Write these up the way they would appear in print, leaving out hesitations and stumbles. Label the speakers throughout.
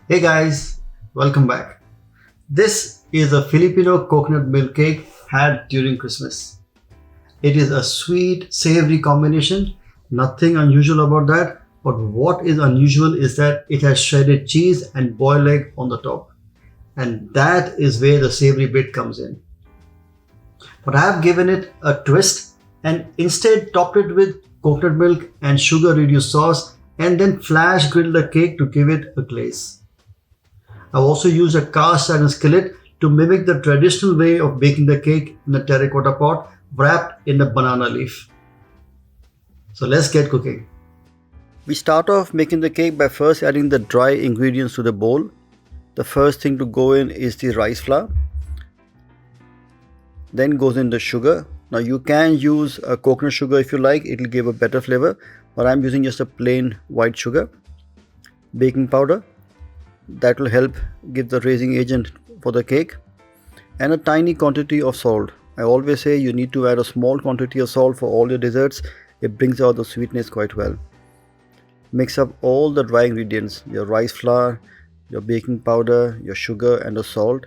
Speaker 1: Hey guys, welcome back. This is a Filipino coconut milk cake had during Christmas. It is a sweet, savory combination. Nothing unusual about that, but what is unusual is that it has shredded cheese and boiled egg on the top. And that is where the savory bit comes in. But I have given it a twist and instead topped it with coconut milk and sugar reduced sauce and then flash grilled the cake to give it a glaze. I've also used a cast iron skillet to mimic the traditional way of baking the cake in a terracotta pot wrapped in a banana leaf. So let's get cooking. We start off making the cake by first adding the dry ingredients to the bowl. The first thing to go in is the rice flour. Then goes in the sugar. Now you can use a coconut sugar if you like, it will give a better flavor, but I'm using just a plain white sugar. Baking powder, that will help give the raising agent for the cake, and a tiny quantity of salt. I always say you need to add a small quantity of salt for all your desserts. It brings out the sweetness quite well. Mix up all the dry ingredients, your rice flour, your baking powder, your sugar and the salt,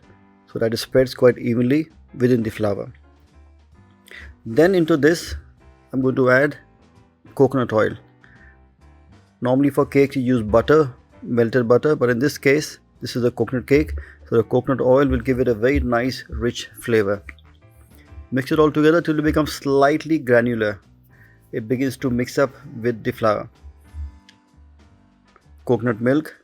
Speaker 1: so that it spreads quite evenly within the flour. Then into this I'm going to add coconut oil. Normally for cake you use butter, melted butter, but in this case this is a coconut cake, so the coconut oil will give it a very nice rich flavor. Mix it all together till it becomes slightly granular. It begins to mix up with the flour. Coconut milk.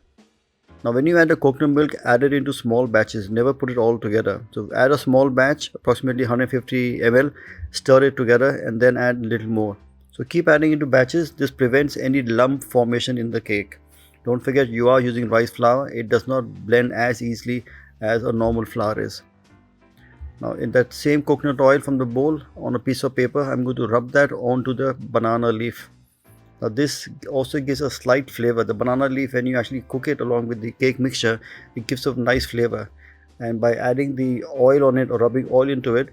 Speaker 1: Now when you add the coconut milk, add it into small batches, never put it all together. So add a small batch, approximately 150 ml, stir it together and then add a little more. So keep adding into batches. This prevents any lump formation in the cake. Don't forget you are using rice flour. It does not blend as easily as a normal flour is. Now in that same coconut oil from the bowl, on a piece of paper, I'm going to rub that onto the banana leaf. Now this also gives a slight flavor. The banana leaf, when you actually cook it along with the cake mixture, it gives a nice flavor. And by adding the oil on it or rubbing oil into it,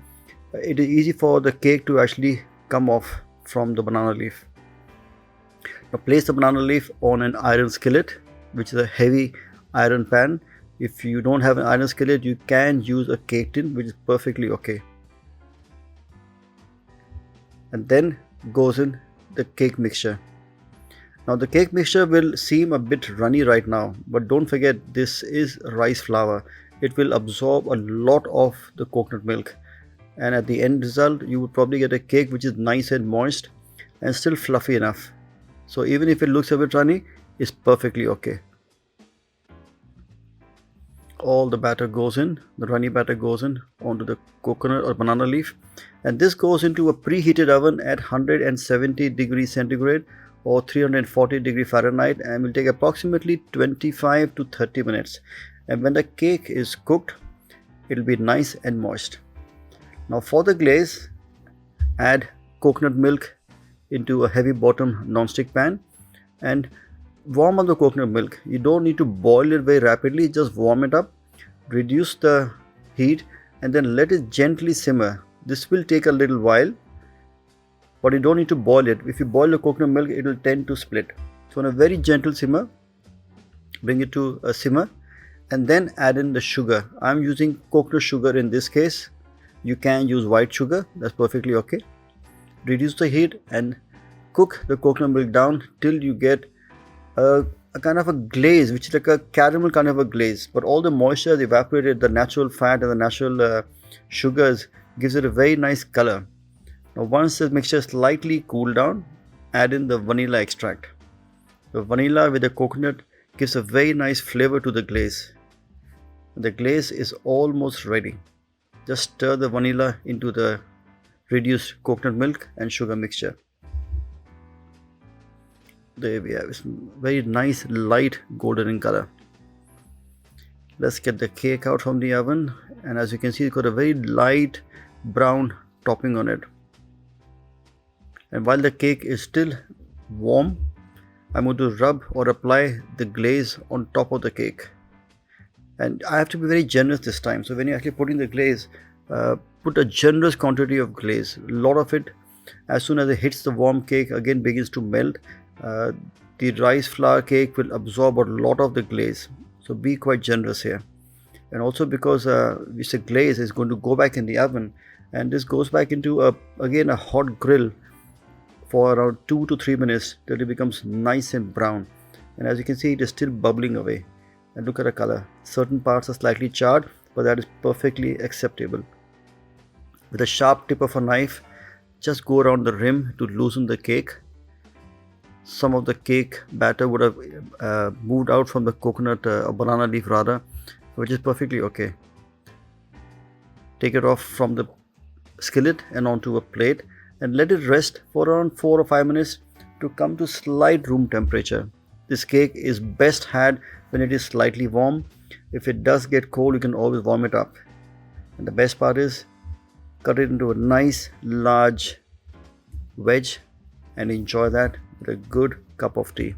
Speaker 1: it is easy for the cake to actually come off from the banana leaf. Now place the banana leaf on an iron skillet, which is a heavy iron pan. If you don't have an iron skillet, you can use a cake tin, which is perfectly okay. And then goes in the cake mixture. Now the cake mixture will seem a bit runny right now, but don't forget this is rice flour. It will absorb a lot of the coconut milk, and at the end result you would probably get a cake which is nice and moist and still fluffy enough. So even if it looks a bit runny, it's perfectly okay. All the batter goes in, the runny batter goes in onto the coconut or banana leaf, and this goes into a preheated oven at 170 degrees centigrade or 340 degree Fahrenheit, and will take approximately 25 to 30 minutes. And when the cake is cooked, it will be nice and moist. Now for the glaze, add coconut milk into a heavy bottom non-stick pan and warm up the coconut milk. You don't need to boil it very rapidly, just warm it up, reduce the heat and then let it gently simmer. This will take a little while, but you don't need to boil it. If you boil the coconut milk, it will tend to split. So on a very gentle simmer, bring it to a simmer and then add in the sugar. I'm using coconut sugar in this case. You can use white sugar, that's perfectly okay. Reduce the heat and cook the coconut milk down till you get a kind of a glaze, which is like a caramel kind of a glaze, but all the moisture is evaporated. The natural fat and the natural sugars gives it a very nice color. Now once the mixture slightly cooled down, add in the vanilla extract. The vanilla with the coconut gives a very nice flavor to the glaze. The glaze is almost ready. Just stir the vanilla into the reduced coconut milk and sugar mixture. There we have it. Very nice light golden in color. Let's get the cake out from the oven, and as you can see, it's got a very light brown topping on it. And while the cake is still warm, I'm going to rub or apply the glaze on top of the cake. And I have to be very generous this time. So when you're actually putting the glaze, put a generous quantity of glaze. A lot of it, as soon as it hits the warm cake, again begins to melt. The rice flour cake will absorb a lot of the glaze. So be quite generous here. And also because we say glaze is going to go back in the oven, and this goes back into again a hot grill for around 2 to 3 minutes till it becomes nice and brown. And as you can see, it is still bubbling away. And look at the color. Certain parts are slightly charred, but that is perfectly acceptable. With a sharp tip of a knife, just go around the rim to loosen the cake. Some of the cake batter would have moved out from the coconut or banana leaf rather, which is perfectly okay. Take it off from the skillet and onto a plate and let it rest for around 4 or 5 minutes to come to slight room temperature. This cake is best had when it is slightly warm. If it does get cold, you can always warm it up. And the best part is, cut it into a nice large wedge and enjoy that with a good cup of tea.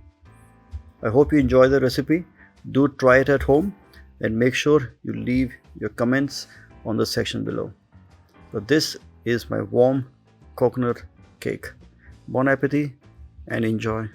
Speaker 1: I hope you enjoy the recipe. Do try it at home and make sure you leave your comments on the section below. So this is my warm coconut cake. Bon appetit and enjoy.